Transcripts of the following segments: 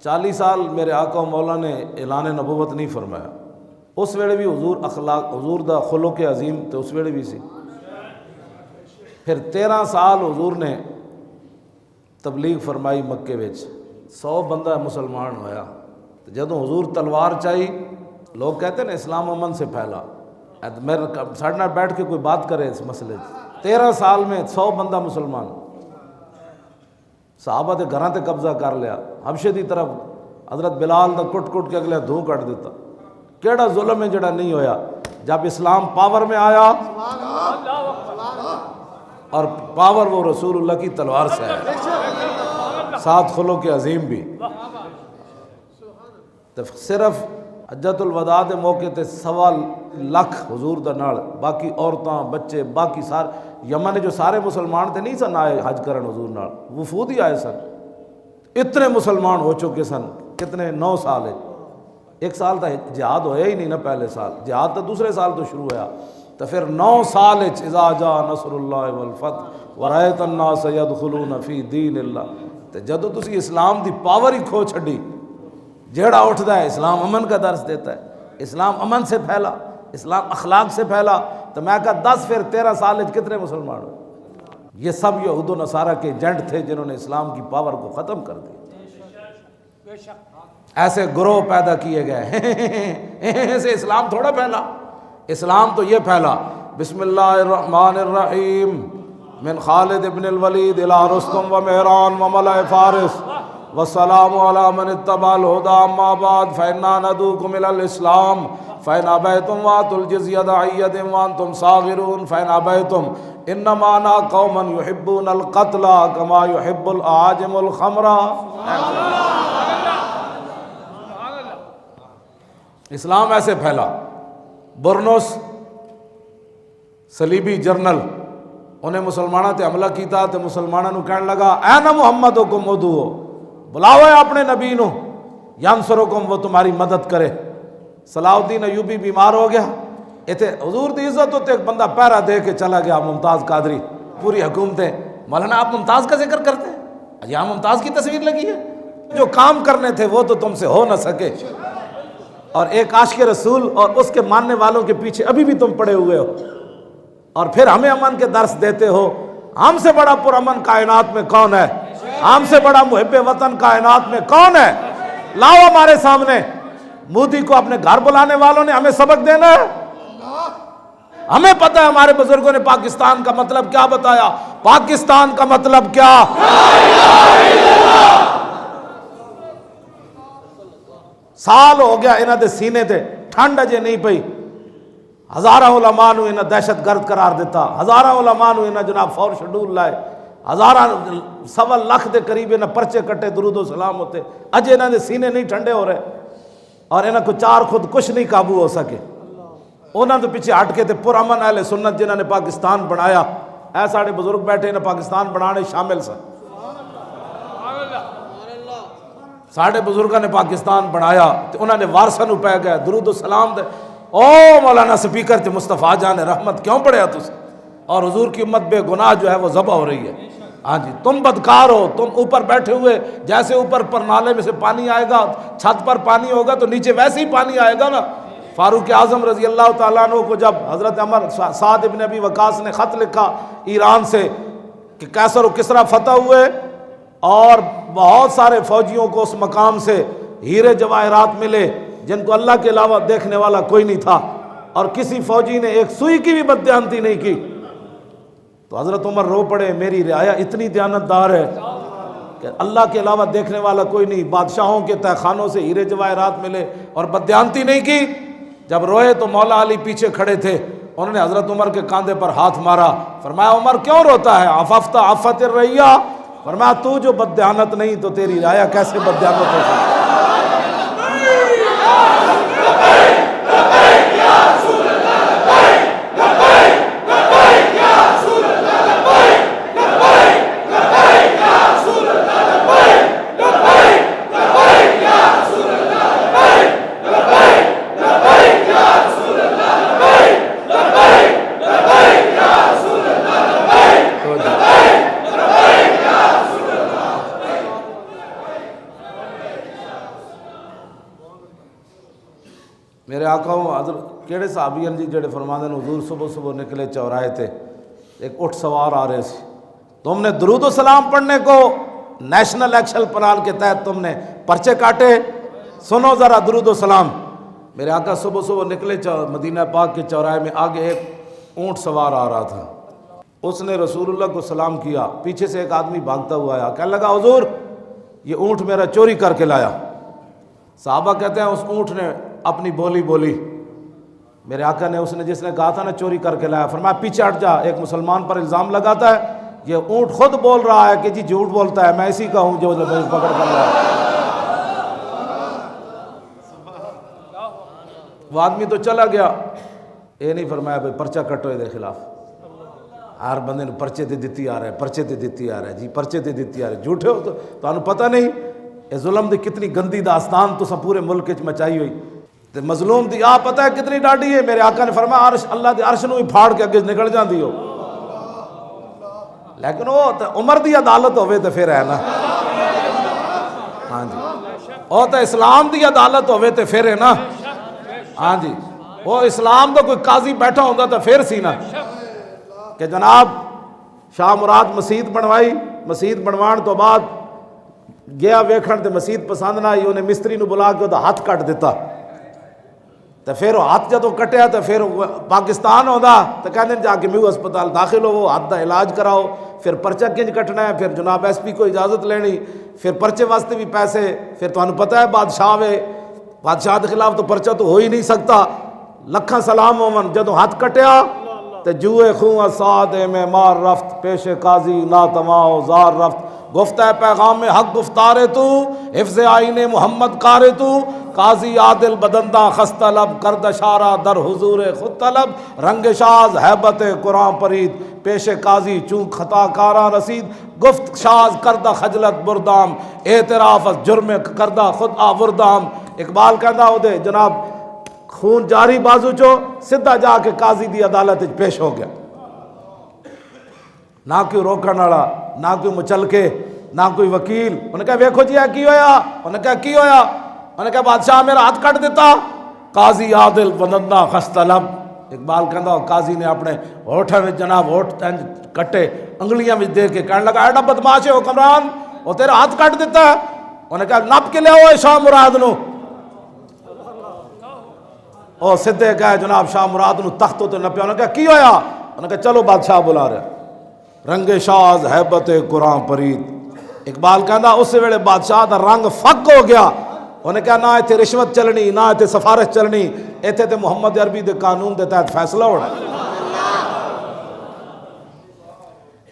40 سال میرے آقا و مولا نے اعلان نبوت نہیں فرمایا، اس ویلے بھی حضور حضور دا خلق عظیم تو اس ویلے بھی سی۔ پھر 13 سال حضور نے تبلیغ فرمائی مکے وچ، 100 بندہ مسلمان ہویا۔ جدوں حضور تلوار چاہی، لوگ کہتے ہیں نا اسلام امن سے پھیلا، میرے ساڑھے نال بیٹھ کے کوئی بات کرے اس مسئلے 13 سال میں 100 بندہ مسلمان، صحابہ دے گھراں تے قبضہ کر لیا، حبشے دی طرف حضرت بلال دا کٹ کٹ کے اگلے دھوں کٹ دیتا۔ کیڑا ظلم ہے جڑا نہیں ہویا جب اسلام پاور میں آیا، اور پاور وہ رسول اللہ کی تلوار سے ہے، ساتھ خلق عظیم بھی۔ تو صرف حجۃ الوداع دے موقع تے 1.25 لاکھ حضور دا نال، باقی عورتاں بچے باقی سارے یمن جو سارے مسلمان تھے نہیں سن آئے حج کرن حضور نال، وفود ہی آئے سن۔ اتنے مسلمان ہو چکے سن، کتنے 9 سال ہے، 1 سال تا جہاد ہویا ہی نہیں نا، پہلے سال جہاد تو دوسرے سال تو شروع ہوا، تو پھر 9 سال اذا جاء نصر اللہ والفتح ورأیت الناس یدخلون فی دین اللہ۔ تو جدو تسی اسلام دی پاور ہی کھو چھڈی، جیڑا اٹھتا ہے اسلام امن کا درس دیتا ہے، اسلام امن سے پھیلا، اسلام اخلاق سے پھیلا، تو میں کہا 10 پھر 13 سال کتنے مسلمان ہوئے؟ یہ سب یہود و نصارہ کے ایجنٹ تھے جنہوں نے اسلام کی پاور کو ختم کر دیا۔ ایسے گروہ پیدا کیے گئے سے اسلام تھوڑا پھیلا، اسلام تو یہ پھیلا بسم اللہ الرحمن الرحیم من خالد ابن الولید الى رستم و مہران و ملأ فارس والسلام علی من اتبع الہدی اما بعد فإنا ندعوکم الی الاسلام فإن ابیتم وآتوا الجزیۃ عیۃ وانتم صاغرون فإن ابیتم انما انا قوم یحبون القتل کما یحب الاعاجم الخمر۔ اسلام ایسے پھیلا۔ برنس صلیبی جرنل انہیں مسلمانوں تے حملہ کیتا تے مسلمانوں نو کہنے لگا این محمدکم ادعو، بلاؤ اپنے نبی نو، ینصرکم وہ تمہاری مدد کرے۔ صلاح الدین ایوبی بیمار ہو گیا، ایتھے حضور دی عزت ہوتے ایک بندہ پہرا دے کے چلا گیا، ممتاز قادری، پوری حکومتیں، مولانا آپ ممتاز کا ذکر کرتے ہیں، یہاں ممتاز کی تصویر لگی ہے، جو کام کرنے تھے وہ تو تم سے ہو نہ سکے، اور ایک عاشق رسول اور اس کے ماننے والوں کے پیچھے ابھی بھی تم پڑے ہوئے ہو، اور پھر ہمیں امن کے درس دیتے ہو۔ ہم سے بڑا پرامن کائنات میں کون ہے؟ ہم سے بڑا محب وطن کائنات میں کون ہے؟ لاؤ ہمارے سامنے۔ مودی کو اپنے گھر بلانے والوں نے ہمیں سبق دینا ہے؟ ہمیں پتہ ہے ہمارے بزرگوں نے پاکستان کا مطلب کیا بتایا۔ پاکستان کا مطلب کیا؟ سال ہو گیا انہاں دے سینے تے ٹھنڈ اجے نہیں پئی، ہزارہ علماء نو انہاں دہشت گرد قرار دیتا، ہزارہ علماء نو انہاں جناب فور شیڈول لائے، ہزارہ 1.25 لاکھ دے قریب انہاں پرچے کٹے، درود و سلام ہوتے، اجے انہاں دے سینے نہیں ٹھنڈے ہو رہے، اور انہاں کو 4 خود کچھ نہیں قابو ہو سکے۔ انہاں تو پیچھے ہٹ کے تے پرامن اہل سنت جنہاں نے پاکستان بنایا، اے ساڑے بزرگ بیٹھے انہاں پاکستان بنانے شامل سن، ساڑے بزرگاں نے پاکستان بنایا تو انہوں نے وارثاں نو پہ گئے درود و سلام دے، او مولانا سپیکر تے مصطفیٰ جان رحمت کیوں پڑھیا تُس؟ اور حضور کی امت بے گناہ جو ہے وہ ذبح ہو رہی ہے۔ ہاں جی، تم بدکار ہو، تم اوپر بیٹھے ہوئے، جیسے اوپر پر نالے میں سے پانی آئے گا، چھت پر پانی ہوگا تو نیچے ویسے ہی پانی آئے گا نا۔ فاروق اعظم رضی اللہ تعالیٰ عنہ کو جب حضرت عمر سعد ابن ابی وقاص نے خط لکھا ایران سے کہ قیصر و کسریٰ فتح ہوئے اور بہت سارے فوجیوں کو اس مقام سے ہیرے جواہرات ملے جن کو اللہ کے علاوہ دیکھنے والا کوئی نہیں تھا، اور کسی فوجی نے ایک سوئی کی بھی بددیانتی نہیں کی، تو حضرت عمر رو پڑے، میری رعایا اتنی دیانتدار ہے کہ اللہ کے علاوہ دیکھنے والا کوئی نہیں، بادشاہوں کے تہہ خانوں سے ہیرے جواہرات ملے اور بددیانتی نہیں کی۔ جب روئے تو مولا علی پیچھے کھڑے تھے، انہوں نے حضرت عمر کے کاندھے پر ہاتھ مارا، فرمایا عمر کیوں روتا ہے؟ عففت عفت الرعیہ، فرمایا تو جو بددیانت نہیں تو تیری رعایا کیسے بددیانت ہو سکتی؟ میرے آقا حضرت کیڑے صحابی ہیں جی جڑے فرماندے نے حضور صبح صبح نکلے چوراہے تے ایک اٹھ سوار آ رہے سی، تم نے درود و سلام پڑھنے کو نیشنل ایکشن پلان کے تحت تم نے پرچے کاٹے، سنو ذرا درود و سلام۔ میرے آقا صبح صبح نکلے مدینہ پاک کے چوراہے میں، آگے ایک اونٹ سوار آ رہا تھا، اس نے رسول اللہ کو سلام کیا، پیچھے سے ایک آدمی بھاگتا ہوا آیا، کہنے لگا حضور یہ اونٹ میرا چوری کر کے لایا۔ صحابہ کہتے ہیں اس اونٹ نے اپنی بولی بولی، میرے آقا نے، اس نے جس نے کہا تھا نا چوری کر کے لایا، فرمایا پیچھے ہٹ جا، ایک مسلمان پر الزام لگاتا ہے، یہ اونٹ خود بول رہا ہے کہ جی جھوٹ بولتا ہے، میں اسی کا ہوں جو پکڑ کر لایا۔ وہ آدمی تو چلا گیا، یہ نہیں فرمایا بھائی پرچہ کٹو دے خلاف، ہر بندے نے پرچے تے دتی آ رہا ہے، پرچے تے دتی آ رہا ہے، جی پرچے تے دتی آ رہا ہے، جھوٹے ہو تو تانوں پتہ نہیں یہ ظلم دی کتنی گندی داستان تو پورے ملک وچ مچائی ہوئی، تے مظلوم دی آپ پتہ ہے کتنی ڈاڈی ہے۔ میرے آقا نے فرمایا عرش، اللہ دے عرش نو ہی پھاڑ کے اگے نکل جاندی ہو، لیکن وہ عمر دی عدالت ہوے تے پھر ہے نا، ہاں جی، وہ تو اسلام دی عدالت ہوے تے پھر ہے نا، ہاں جی، وہ اسلام دا کوئی قاضی بیٹھا ہوندا تو پھر سی نا کہ جناب شاہ مراد مسجد بنوائی، مسجد بنوان تو بعد گیا ویکھن تے مسجد پسند نہ آئی، انہیں مستری نو بلا کے وہ ہاتھ کٹ دیتا، تو پھر وہ ہاتھ جدوں کٹیا تو پھر پاکستان ہوندا تو کہندے جا کے میو ہسپتال داخل ہو، ہاتھ دا علاج کراؤ، پھر پرچہ کنج کٹنا ہے، پھر جناب ایس پی کو اجازت لینی، پھر پرچے واسطے بھی پیسے، پھر تانوں پتہ ہے بادشاہ وے، بادشاہ کے خلاف تو پرچہ تو ہو ہی نہیں سکتا، لکھاں سلام ہومن، جدوں ہاتھ کٹیا تے جوئے خوں سادے میں مار رفت، پیش قاضی ناتماؤ زار رفت، گفتہ پیغام حق گفتارے تو، حفظ آئین محمد کارے تو، قاضی عادل بدندہ خستہ لب، کرد اشارہ در حضور خود طلب، رنگ شاز ہیبت قرآن پرید، پیش قاضی چون خطا کاراں رسید، گفت شاز کردہ خجلت بردام، اعتراف از جرم کردہ خود آوردام۔ اقبال کہندا ہو دے جناب خون جاری بازو چو سدھا جا کے قاضی دی عدالت پیش ہو گیا، نہ کوئی روکن والا، نہ کوئی مچلکے، نہ کوئی وکیل۔ انہوں نے کہا ویکھو جی کی ہویا، انہوں نے کہا کی ہویا، انہوں نے کہا بادشاہ میرا ہاتھ کٹ دیتا، قاضی عادل بدندہ خستہ لب۔ اقبال کہندا قاضی نے اپنے ہوٹھاں میں جناب ہوٹھ کٹے انگلیاں میں دے کے کہنے لگا ایڈا بدماش ہے حکمران، وہ تیرا ہاتھ کٹ دیتا ہے۔ انہوں نے کہا نپ کے لے آؤ شاہ مراد نو، اور سدھے کہے جناب شاہ مراد نو تختوں تے نپیا۔ انہوں نے کہا کی ہویا، انہوں نے کہا چلو بادشاہ بلا رہے، رنگ شاز ہیبت قرآن پرید۔ اقبال کہندا اس ویلے بادشاہ دا رنگ فک ہو گیا، انہوں نے کہا نہ ایتھے رشوت چلنی، نہ ایتھے سفارش چلنی، ایتھے تے محمد عربی دے قانون دے تحت فیصلہ ہونا۔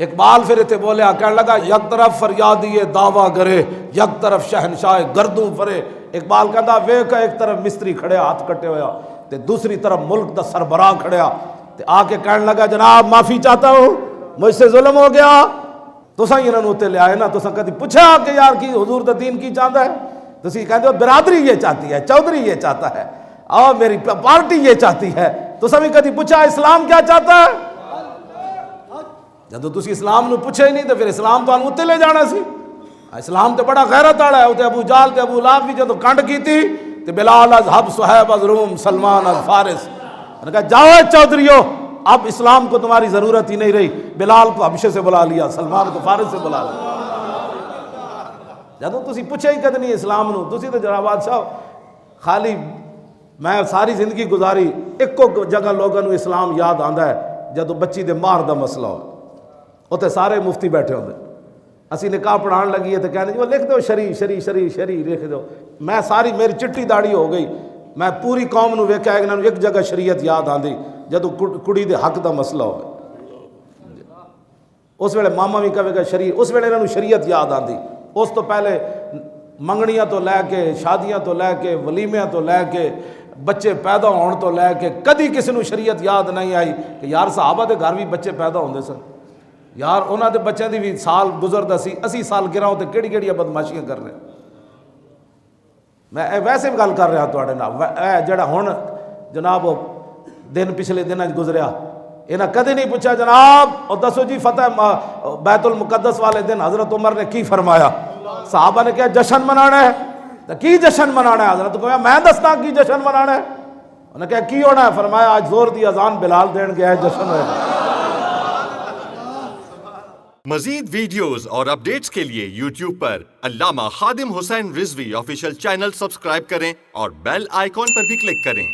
اقبال پھر ایتھے بولیا، کہنے لگا یک طرف فریادی دعویٰ گرے، یک طرف شہنشاہ گردوں فرے۔ اقبال کہندا ویکھ ایک طرف مستری کھڑیا ہاتھ کٹے ہویا تے دوسری طرف ملک دا سربراہ کھڑیا تے آ کے کہنے لگا جناب معافی چاہتا ہوں، مجھ سے ظلم ہو گیا، تساں ہی انہاں نوں تے لے آئے نا، تساں کدی پوچھا کہ یار کی حضور دا دین کی چاہتا ہے؟ تسی کہندے ہو برادری یہ چاہتی ہے، چودھری یہ چاہتا ہے، اور میری پارٹی یہ چاہتی ہے، تساں بھی کدی پوچھا اسلام کیا چاہتا ہے؟ جدو تسی اسلام نو پوچھے ہی نہیں تو پھر اسلام تو تے لے جانا سی۔ اسلام تے بڑا غیرت والا ہے، تے ابو جال تے ابو لہب بھی جدو کنڈ کیتی تے بلال از حب صہیب از روم سلمان از فارس، انہوں نے کہا جاؤ چودھریو اب اسلام کو تمہاری ضرورت ہی نہیں رہی، بلال کو حبشے سے بلا لیا، سلمان کو فارس سے بلا لیا۔ جدو تسی پوچھے ہی کد نہیں اسلام نو، تسی تو جناب بادشاہ خالی میں ساری زندگی گزاری ایک جگہ لوگوں نو اسلام یاد آندا ہے جدو بچی دے مار دا مسئلہ ہو، اتنے سارے مفتی بیٹھے ہوندے، اسی نکاح پڑھان لگی ہے تو کہنے وہ لکھ دو شری شری شری شری لکھ دو، میں ساری میری چٹی داڑھی ہو گئی، میں پوری قوم نو ویکھیا کہ ایک جگہ شریعت یاد آندی جدو کڑی دے حق دا مسئلہ ہوئے، اس ویلے ماما بھی کہے گا شریعت، اس ویلے انہوں شریعت یاد آندی، اس تو پہلے منگنیاں تو لے کے شادیاں تو لے کے ولیمیاں تو لے کے بچے پیدا ہون تو لے کے کدی کسی نو شریعت یاد نہیں آئی کہ یار صحابہ دے گھر بھی بچے پیدا ہوندے سن، یار انہاں دے بچوں دی بھی سال گزردا سی، 80 سال گراؤں تے کیڑی کیڑی بدماشیاں کر رہے۔ میں ویسے بھی گل کر رہا تواڈے نال، اے جڑا ہن جناب دن پچھلے دناں گزریا، انہاں کدی نہیں پوچھا جناب اور دسو جی فتح بیت المقدس والے دن حضرت عمر نے کی فرمایا؟ صحابہ نے کہا جشن منانا ہے، تو کی جشن منانا ہے؟ حضرت کو میں دستا کی جشن منانا ہے؟ انہوں نے کہا کی ہونا ہے؟ فرمایا آج زور دی اذان بلال دین گیا ہے، جشن ہوئے. مزید ویڈیوز اور اپڈیٹس کے لیے یوٹیوب پر علامہ Khadim Hussain Rizvi official channel subscribe کریں اور بیل آئیکن پر بھی کلک کریں.